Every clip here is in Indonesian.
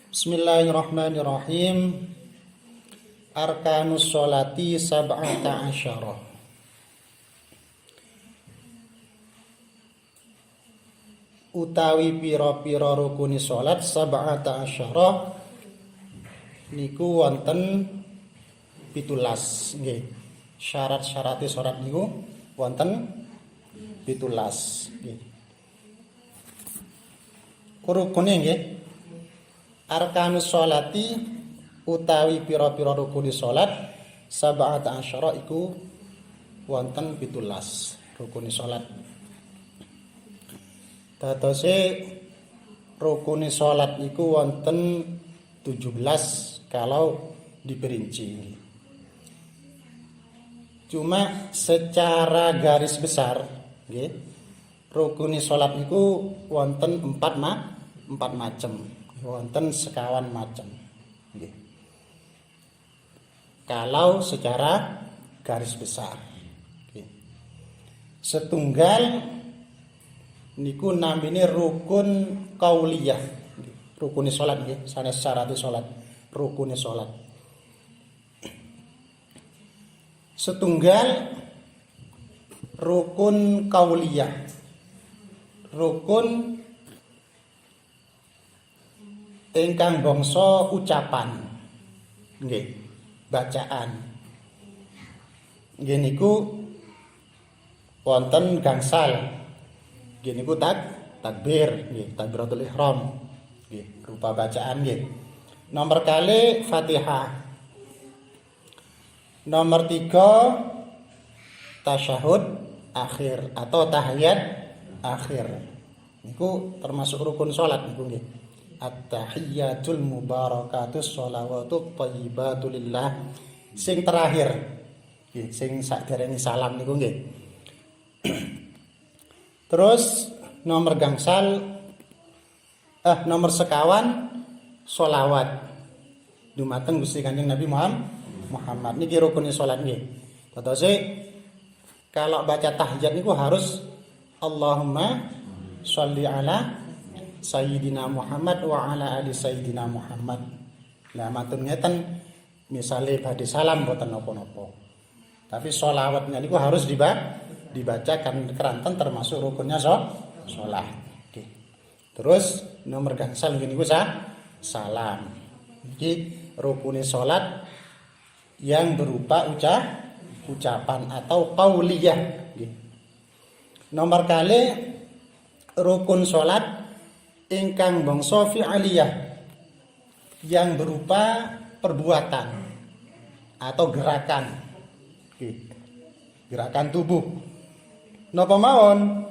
Bismillahirrahmanirrahim. Arkanus sholati sab'ata asyara. Utawi pira-pira rukuni salat sab'ata asyara niku wonten 17 nggih. Syarat-syarate salat niku wonten 17 nggih. Rukune nggih. Arkanus sholati utawi pira-pira rukuni salat sab'ata asyara iku wonten 17 rukuni salat. Dadose rukuni salat iku wonten 17 kalau diperinci. Cuma secara garis besar nggih, rukuni salat iku wonten 4 macem. Wonten sekawan macam nggih. Kalau secara garis besar nggih. Setunggal niku namine rukun qauliyah nggih. Rukune salat nggih, sanes syarat salat, rukune salat. Setunggal rukun qauliyah. Rukun ingkang bangsa ucapan nggih, bacaan nggih niku wonten gangsal nggih niku takbir nggih, takbiratul ihram nggih, rupa bacaan nggih. Nomor kali Fatihah. Nomor 3 tasyahud akhir atau tahiyat akhir niku termasuk rukun salat niku nggih. At-tahiyyatul mubarakatus sholawatut thayyibatu lillah sing terakhir nggih, sing saderenge salam niku nggih. Terus nomor gangsal nomor sekawan sholawat dumateng Gusti Kanjeng Nabi Muhammad niki rukune salat nggih. Terus kalau baca tahiyat niku harus Allahumma sholli ala Sayyidina Muhammad wa ala ali Sayyidina Muhammad. Lah matur ngeten misale badhe salam boten napa-napa. Tapi sholawatnya niku harus dibacakan keranten termasuk rukunnya salat. Oke. Terus nomor gangsal niku salam. Iki rukune salat yang berupa ucapan atau qauliyah nggih. Nomor kali rukun salat ingkang bangsa fi'aliyah yang berupa perbuatan atau gerakan gerakan tubuh napa mawon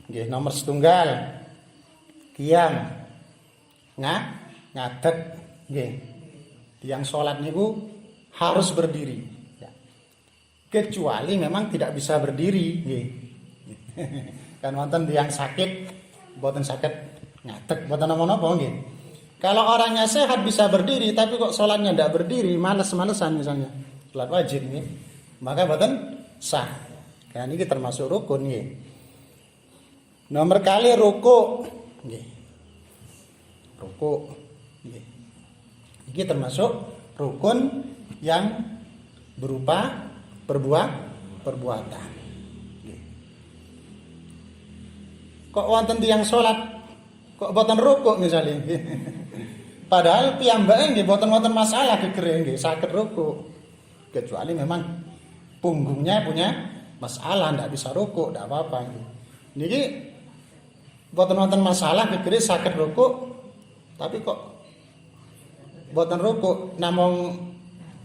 nggih. Nomor setunggal qiyam ngadeg nggih. Tiyang salat niku harus berdiri ya. Kecuali memang tidak bisa berdiri nggih. Kan wonten tiyang sakit boten sakit ngadeg boten napa-napa nggih. Kalau orangnya sehat bisa berdiri tapi kok salatnya ndak berdiri, males-malesan misalnya, salat wajib nggih, maka boten sah. Kan iki termasuk rukun nggih. Nomor kali ruku nggih. Ruku nggih. Iki termasuk rukun yang berupa perbuatan. Kok wonten tiyang salat kok boten rukuk misalnya. Padahal piyambake nggih boten wonten masalah gegere nggih saged rukuk. Kecuali memang punggungnya punya masalah ndak bisa rukuk, ndak apa-apa nggih. Niki boten wonten masalah gegere saged rukuk tapi kok boten rukuk namung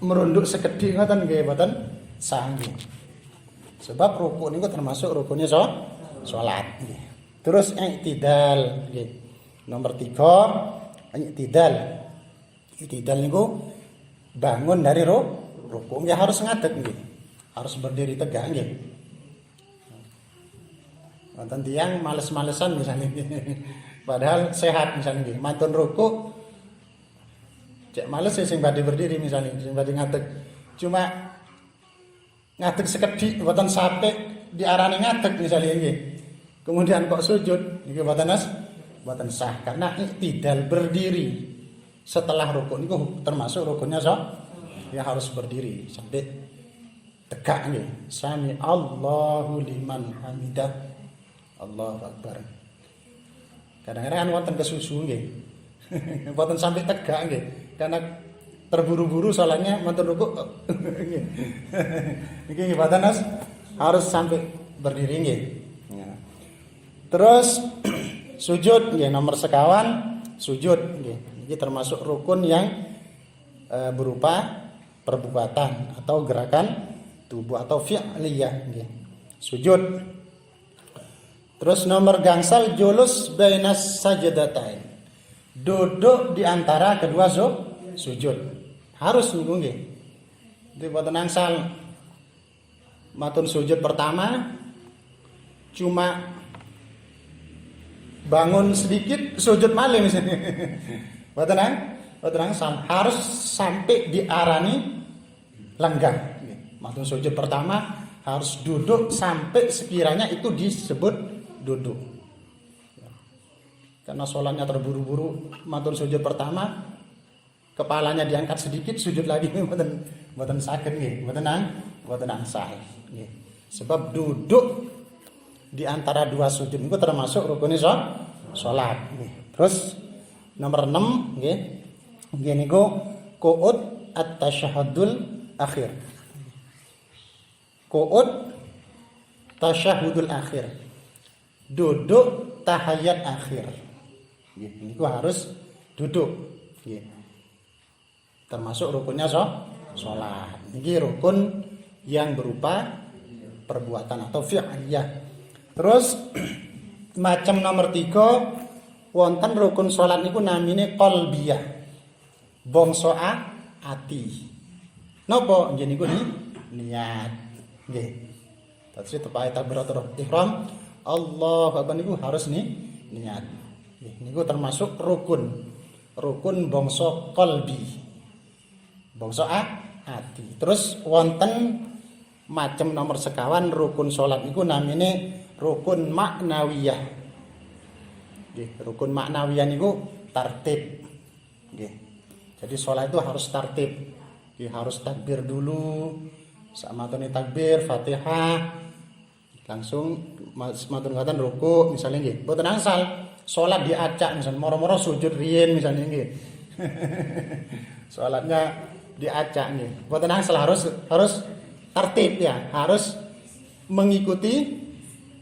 merunduk sekedhik ngoten nggih boten sah nggih. Sebab rukuk niku termasuk rukunnya salat nggih. Terus i'tidal nggih. Nomor 3 i'tidal. I'tidal niku bangun dari rukuk nggih harus ngadeg nggih. Harus berdiri tegak nggih. Wonten tiyang males-malesan misalnya. Padahal sehat misalnya nggih. Mantun rukuk cek males sing badhe berdiri misalnya, sing badhe ngadeg. Cuma ngadeg sekedhik mboten sampai diarani ngadeg misalnya nggih. Kemudian kok sujud niki mboten boten sah karena iktidal berdiri setelah rukuk niku termasuk rukunnya ya harus berdiri sampai tegak nggih. Sami Allahu liman hamidah. Allahu akbar. Kadang-kadang kan wonten kesusu nggih. Boten sampai tegak nggih. Karena terburu-buru salatnya mboten rukuk. Nggih. Iki nggih boten harus sampai berdiri nggih. Ya. Terus sujud nggih nomor sekawan sujud nggih. Ini termasuk rukun yang berupa perbuatan atau gerakan tubuh atau fi'liyah nggih. Sujud. Terus nomor gangsal julus bainas sajdatain. Duduk di antara kedua sujud. Harus niku nggih. Di boten angsal matun sujud pertama cuma bangun sedikit sujud malih misalnya. Boten angsal harus sampai diarani lenggang. Matun sujud pertama harus duduk sampai sekiranya itu disebut duduk. Karena sholatnya terburu-buru, matun sujud pertama kepalanya diangkat sedikit, sujud lagi mboten saged nggih, mboten angsal nggih. Sebab duduk di antara dua sujud itu termasuk rukunnya salat nggih. Terus nomor 6 nggih. Nggih niku qu'ud at-tasyahhudul akhir. Qu'ud tasyahhudul akhir. Duduk tahiyat akhir. Nggih, niku harus duduk nggih. Termasuk rukunnya salat. Niki rukun yang berupa perbuatan atau fi'liyah. Terus macam nomor 3 wonten rukun salat niku namine qalbiyah. Bangsa ati. Napa nggih niku niat. Nggih. Terus tepae takbiratul ihram Allahu akbar niku harus niat. Nggih, niku termasuk rukun bangsa qalbi. Bangsa ati. Terus wonten macam nomor sekawan rukun salat niku namine rukun maknawiyah. Nggih, rukun maknawiyah niku tertib. Nggih. Jadi salat itu harus tertib. Nggih, harus takbir dulu. Samatune takbir, Fatihah. Langsung matur ngaten ruku misalnya nggih. Mboten angsal salat diacak misalnya moro-moro sujud riyin misalnya nggih. Salatnya diacak nih. Mboten angsal harus tertib ya, harus mengikuti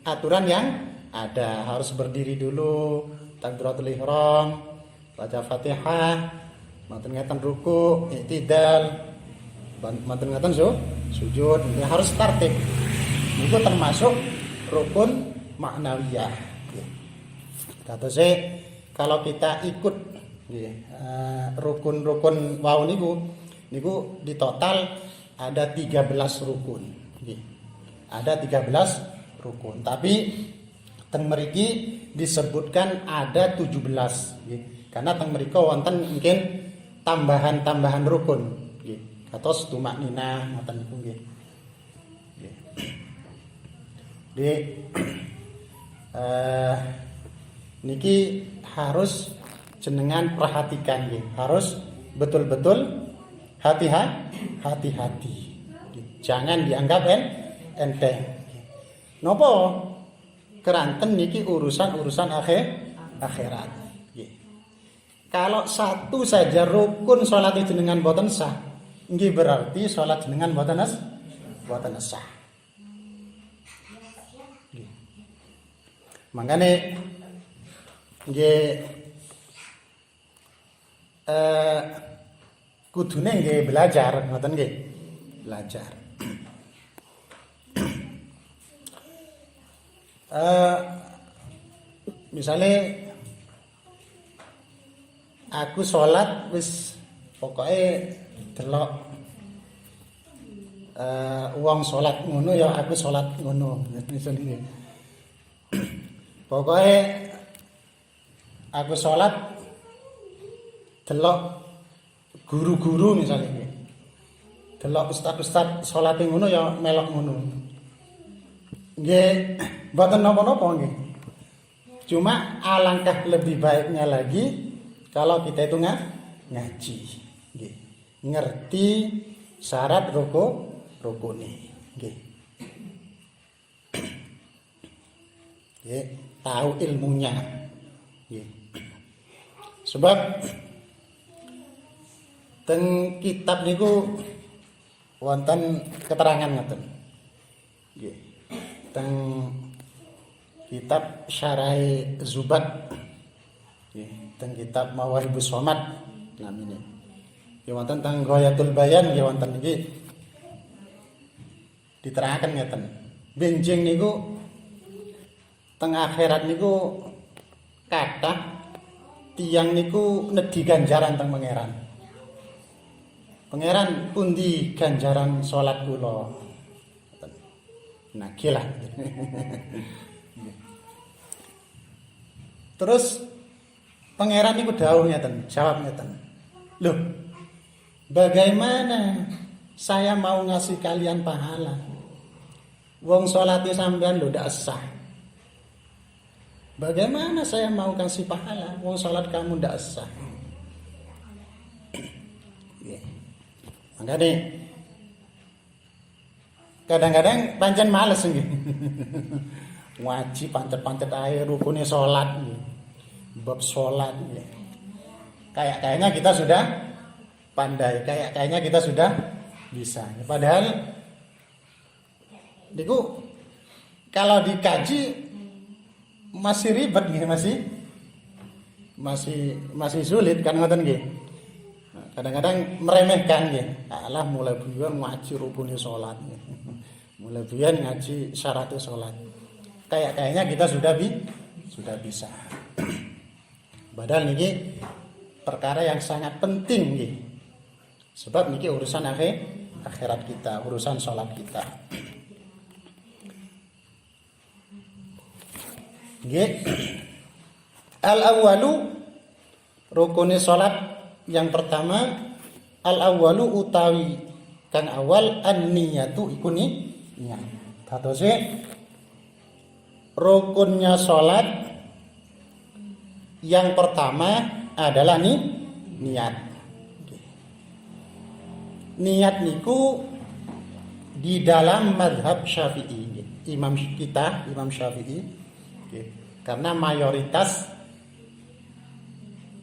aturan yang ada, harus berdiri dulu, takbiratul ihram, baca Fatihah, matur ngaten ruku, i'tidal, matur ngaten sujud, ya harus tertib. Itu termasuk rukun maknawiyah. Katose kalau kita ikut rukun-rukun wau niku di total ada 13 rukun. Ada 13 rukun. Tapi teng mriki disebutkan ada 17. Karena teng mriki wonten mungkin tambahan-tambahan rukun. Kados tumaknina ngoten niku nggih. Niki harus jenengan perhatikan nggih. Harus betul-betul hati-hati. Jangan dianggap enteng. Napa? Keranten niki urusan akhirat. Kalau satu saja rukun salat jenengan boten sah, nggih berarti salat jenengan boten sah. Makane nggih kudune nggih belajar ngoten nggih. Belajar. Misalnya aku sholat wis pokoknya delok wong sholat ngono ya aku sholat ngono misalnya. Pokoknya aku sholat delok guru-guru misalnya. Delok ustaz-ustaz sholat ngono ya melok ngono. Nggih, mboten napa-napa nggih. Cuma alangkah lebih baiknya lagi kalau kita itu ngaji, nggih. Ngerti syarat rukune, nggih. Nggih, tahu ilmunya. Nggih. Sebab teng kitab niku wonten keterangan ngoten. Nggih. Teng kitab Syarah Zubat, teng kitab Mawahibus Somad namine. Ya wonten teng Ghayatul Bayan ya wonten iki diterangkan ngeten. Benjing niku teng akhirat niku kathah tiyang niku nedhi ganjaran teng pangeran. Pangeran pundi ganjaran salat kula? Nagilah. Terus pangeran niku dawuh ngeten, jawab ngeten. Loh, bagaimana saya mau ngasih kalian pahala? Wong salate sampean lho ndak sah. Bagaimana saya mau kasih pahala? Wong salat kamu ndak sah. Makanya kadang-kadang pancen males nggih. Wajib pancet-pancet ae rukune salat nggih. Bab salat nggih. Kayaknya kita sudah pandai, kayaknya kita sudah bisa. Padahal niku kalau dikaji masih ribet nggih, masih sulit kan ngoten nggih. Kadang-kadang meremehkan nggih. Alah mulai buyan ngaji rukune salat. Mulai buyan ngaji syaratnya salat. Kayaknya kita sudah bisa. Padahal niki perkara yang sangat penting nggih. Sebab niki urusan akhirat kita, urusan salat kita. Nggih. Al-awwalu rukune salat yang pertama, al-awwalu utawi kang awal an-niyatu iku niat. Katose rukunnya salat yang pertama adalah niat. Niat niku di dalam mazhab Syafi'i. Imam Syafi'i. Karena mayoritas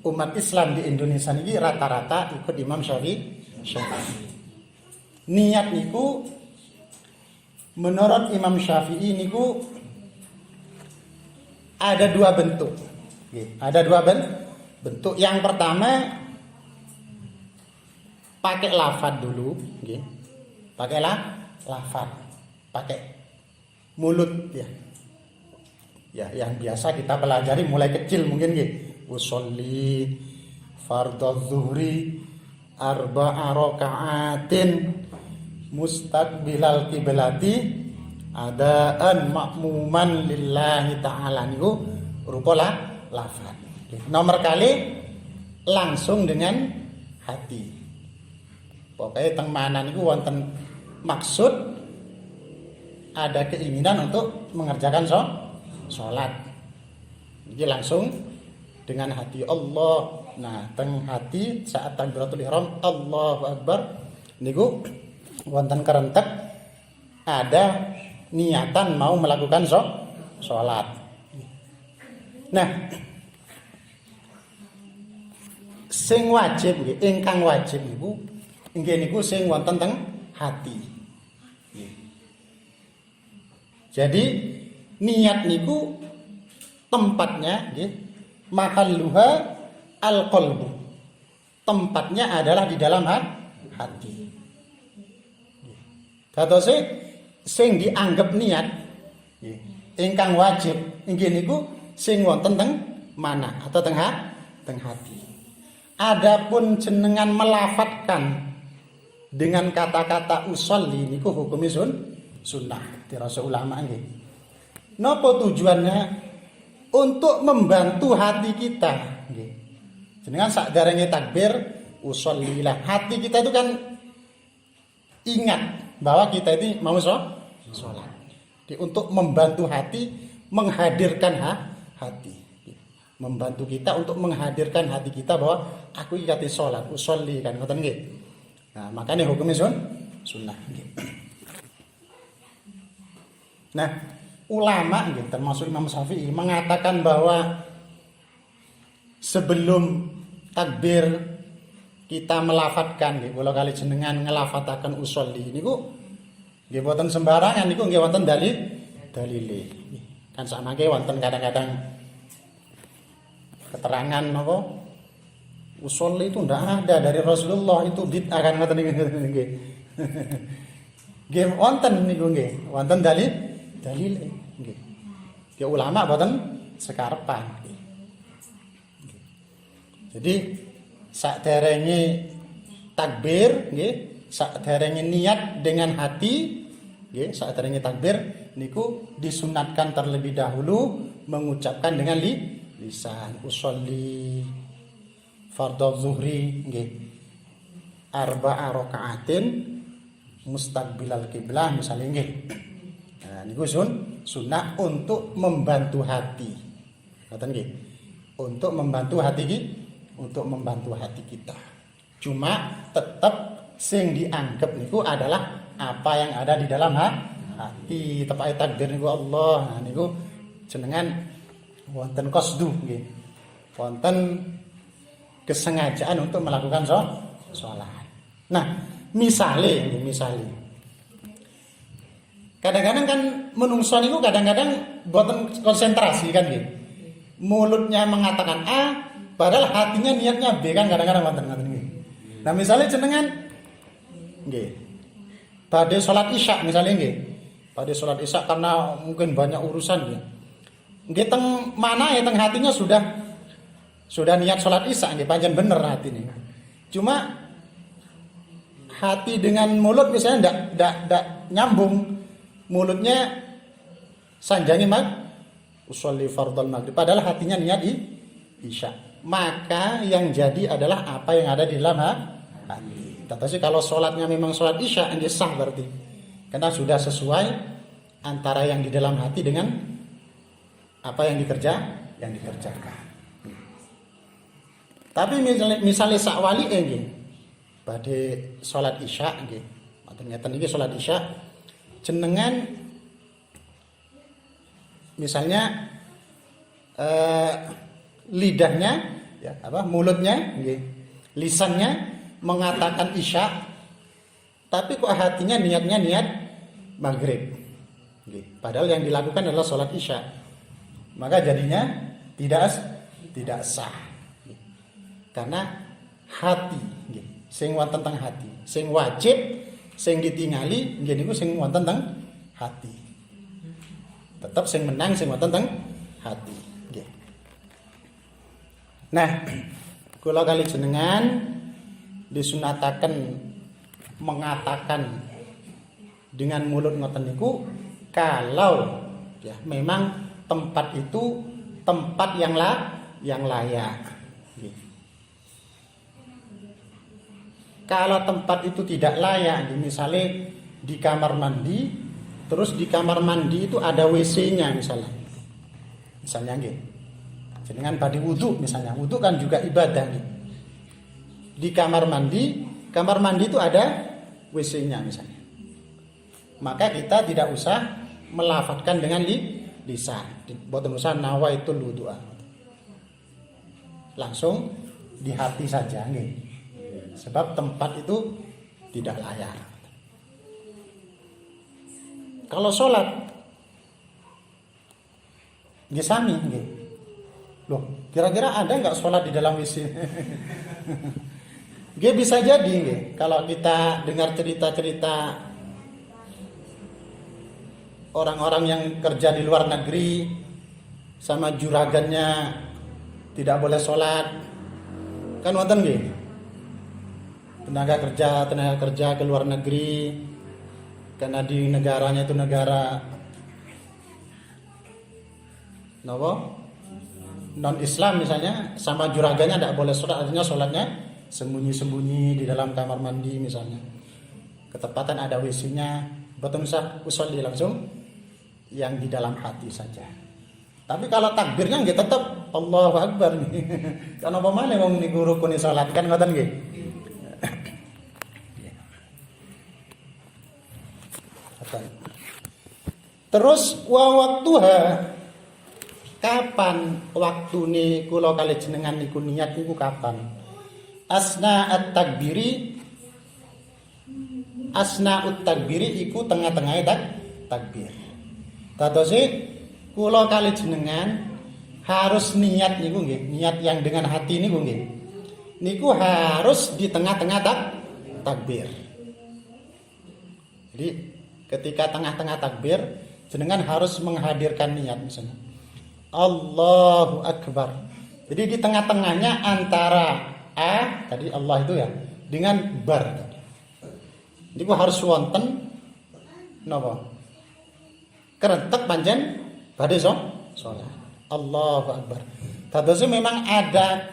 umat Islam di Indonesia ini rata-rata ikut Imam Syafi'i. Niat niku menurut Imam Syafi'i niku ada dua bentuk. Ada dua bentuk. Yang pertama pakai lafaz dulu, pakai lafaz, pakai mulut ya. Ya, yang biasa kita pelajari mulai kecil mungkin usolli fardhu zuhri arba'a raka'atin mustaqbilal qiblati adaan ma'muman lillahi ta'ala niku rupa lafaz. Nomor kali langsung dengan hati. Pokoknya teng mana niku wonten maksud ada keinginan untuk mengerjakan sholat. Jadi langsung dengan hati Allah. Nah, teng hati saat takbiratul ihram Allahu Akbar niku wonten kerentek ada niatan mau melakukan sholat. Nah, sing wajib nggih, ingkang wajib niku inggih niku sing wonten teng hati. Jadi niat niku tempatnya nggih mahalluha al-qalbu. Tempatnya adalah di dalam hati. Katose sing dianggap niat ingkang wajib inggih niku sing wonten teng mana atau teng hati. Adapun jenengan melafatkan dengan kata-kata usolli niku hukumnya sunnah dirasa ulama nggih. Napa tujuannya? Untuk membantu hati kita nggih. Jenengan sakderenge takbir usollilah. Hati kita itu kan ingat bahwa kita itu mau sholat. Jadi untuk membantu hati menghadirkan hati. Membantu kita untuk menghadirkan hati kita bahwa aku iki kate salat, usolli kan ngoten nggih. Nah, makanya hukumnya sunnah nggih. Nah, ulama nggih termasuk Imam Syafi'i mengatakan bahwa sebelum takbir kita melafatkan nggih kula kali jenengan ngelafataken usolli niku nggih boten sembarangan niku nggih wonten dalile. Kan sakmangke wonten kadang-kadang keterangan apa usolli itu ndak ada dari Rasulullah, itu bid'ah kan ngoten nggih. Nggih wonten niku nggih, wonten dalil nggih. Ya ulama boten sekarepan. Jadi sakderenge takbir nggih, sakderenge niat dengan hati nggih, sakderenge takbir niku disunatkan terlebih dahulu mengucapkan dengan lisan usolli fardhu zuhri nggih arba'a raka'atin mustaqbilal kiblah misalnya nggih. Nah niku sunnah untuk membantu hati. Ngoten nggih. Untuk membantu hati kita. Cuma tetap sing dianggap niku adalah apa yang ada di dalam hati. Tepak takbir niku Allah. Nah niku jenengan wonten qasdu nggih. Wonten kesengajaan untuk melakukan sholat. Nah, misale kadang-kadang kan menungso niku kadang-kadang boten konsentrasi kan nggih. Mulutnya mengatakan A, padahal hatinya niatnya B kan kadang-kadang wonten nggih. Nah, misalnya jenengan nggih. Badhe salat Isya misalnya nggih. Badhe salat Isya karena mungkin banyak urusan nggih. Nggih teng mana ya teng hatinya sudah niat salat Isya nggih pancen bener hatine. Cuma hati dengan mulut misalnya ndak nyambung. Mulutnya sanjangi usolli fardhal maghrib padahal hatinya niat Isya. Maka yang jadi adalah apa yang ada di dalam hati. Tetapi kalau salatnya memang salat Isya nggih sah berarti. Karena sudah sesuai antara yang di dalam hati dengan apa yang dikerjakan. Tapi misalnya sakwali nggih badhe salat Isya nggih. Ternyata niki salat Isya jenengan misalnya lidahnya ya mulutnya nggih, lisannya mengatakan Isya tapi kok hatinya niatnya niat maghrib nggih. Padahal yang dilakukan adalah salat Isya. Maka jadinya tidak sah. Karena hati nggih, sing wonten teng hati, sing wajib sing ditingali nggih niku sing wonten teng hati. Tetap sing menang sing wonten teng hati nggih. Nah, kula kali jenengan disunataken mengatakan dengan mulut ngoten niku kalau ya memang tempat itu tempat yang layak. Kalau tempat itu tidak layak, misalnya di kamar mandi, terus di kamar mandi itu ada WC-nya misalnya nggih. Jenengan badhe wudu misalnya, wudu kan juga ibadah nih. Di kamar mandi itu ada WC-nya misalnya. Maka kita tidak usah melafadzkan dengan lisan. Boten usah nawaitul wudu'a. Langsung di hati saja nggih. Sebab tempat itu tidak layak. Kalau sholat nggih sami nggih. Loh, kira-kira ada enggak sholat di dalam WC? Nggih bisa jadi nggih. Kalau kita dengar cerita-cerita orang-orang yang kerja di luar negeri sama juragannya tidak boleh sholat kan wonten nggih. Tenaga kerja ke luar negeri karena di negaranya itu negara non Islam misalnya, sama juragannya tidak boleh sholat, artinya sholatnya sembunyi-sembunyi di dalam kamar mandi misalnya. Ketepatan ada WC-nya, boten usah usolli langsung yang di dalam hati saja. Tapi kalau takbirnya nggih tetep Allahu Akbar nggih. Kan apa maneh wong niku rukune salat kan ngoten nggih. Terus wa waktuha, kapan waktune kula kali jenengan niku niat niku kapan? Asna'ut takbiri iku tengah-tengah takbir. Dadose kula kali jenengan harus niat niku nggih, niat yang dengan hati niku nggih. Niku harus di tengah-tengah takbir. Jadi ketika tengah-tengah takbir jenengan harus menghadirkan niat misalnya Allahu Akbar. Jadi di tengah-tengahnya antara tadi Allah itu ya dengan bar. Ini harus wonten napa? Kerentek panjen badhe salat. Allahu Akbar. Tadose memang ada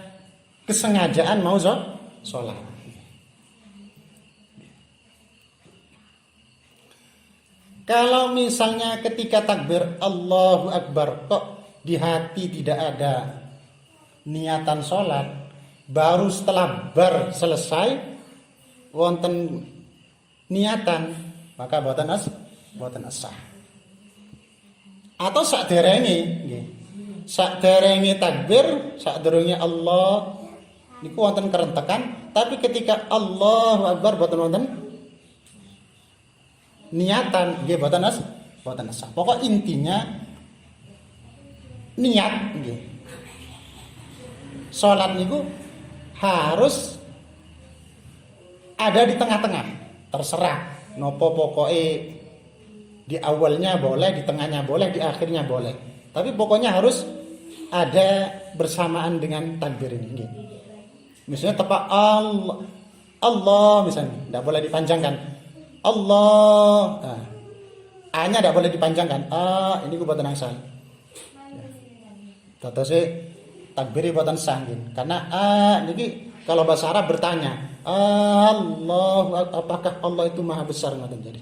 kesengajaan mau salat. Kalau misalnya ketika takbir Allahu Akbar kok di hati tidak ada niatan sholat, baru setelah bar selesai wonten niatan, maka boten asah. Atau sakderenge takbir, sakderenge Allah niku wonten kerentekan, tapi ketika Allahu Akbar boten wonten niatan, nggih boten asah. Pokok intinya niat nggih. Salat niku harus ada di tengah-tengah. Terserah nopo pokoke di awalnya boleh, di tengahnya boleh, di akhirnya boleh. Tapi pokoknya harus ada bersamaan dengan takbir ini nggih. Misalnya tepat Allah misalnya, tidak boleh dipanjangkan. Allah, A-nya tidak boleh dipanjangkan. Ini ku boten asal. Tatose takbiri boten sangin. Karena niki kalau bahasa Arab bertanya, Allah, apakah Allah itu maha besar ngoten jadi.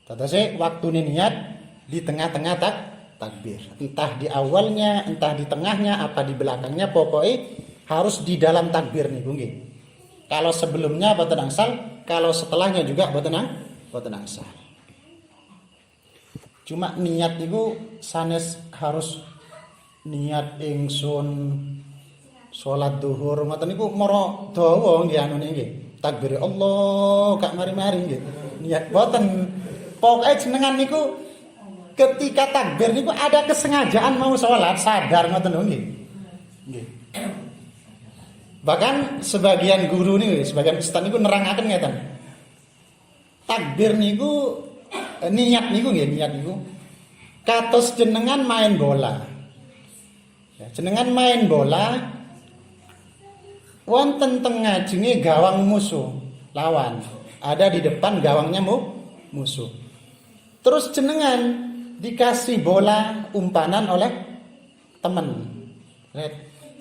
Tatose waktu niat di tengah-tengah takbir. Entah di awalnya, entah di tengahnya, apa di belakangnya, pokoknya harus di dalam takbir niku nggih. Kalau sebelumnya boten angsal, kalau setelahnya juga boten angsal. Cuma niat itu sanes harus niat ingsun salat zuhur ngoten niku mara dawa nggih anune nggih. Takbir Allah gak mari-mari nggih. Niat boten. Pokoke jenengan niku ketika takbir niku ada kesengajaan mau salat, sadar ngoten nggih. Nggih. Bahkan sebagian guru nih, sebagian ustaz niku nerangaken ngeten. Takbir niku niat niku kados jenengan main bola. Ya, jenengan main bola wonten teng ngajenge gawang musuh lawan. Ada di depan gawangnya musuh. Terus jenengan dikasih bola umpanan oleh teman.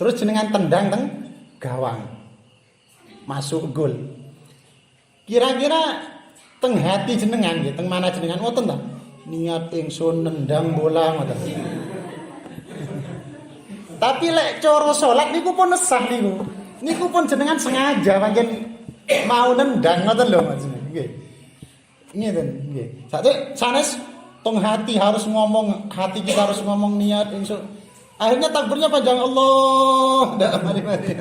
Terus jenengan tendang teng gawang masuk gol. Kira-kira teng hati jenengan nggih, teng mana jenengan ngoten ta? Niat ingsun nendang bola ngoten. Tapi lek cara salat niku pun nesah niku. Niku pun jenengan sengaja pancen mau nendang ngoten lho maksudnya. Nggih. Ngeten nggih. Sanes teng hati harus ngomong, hati kita harus ngomong niat ingsun. Akhirnya takbirnya panjang Allah, ndak mari-mari.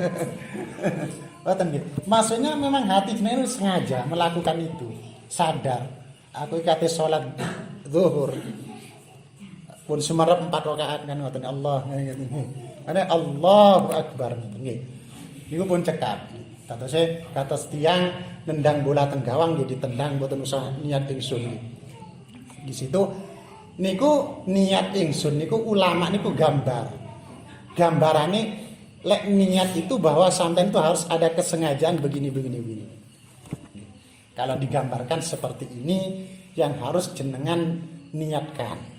Ngoten nggih. Maksudnya memang hati jenengan sengaja melakukan itu, sadar. Aku kate salat zuhur. Pun sumarep 4 rakaat kan ngoten Allah. Ana Allahu Akbar nggih. Niku pun cekap. Kados tiyang nendang bola teng gawang nggih ditendang mboten usah niat ingsun nggih. Di situ niku niat ingsun niku ulama niku gambarane lek niat itu bahwa sampean itu harus ada kesengajaan begini. Kalau digambarkan seperti ini yang harus jenengan niatkan.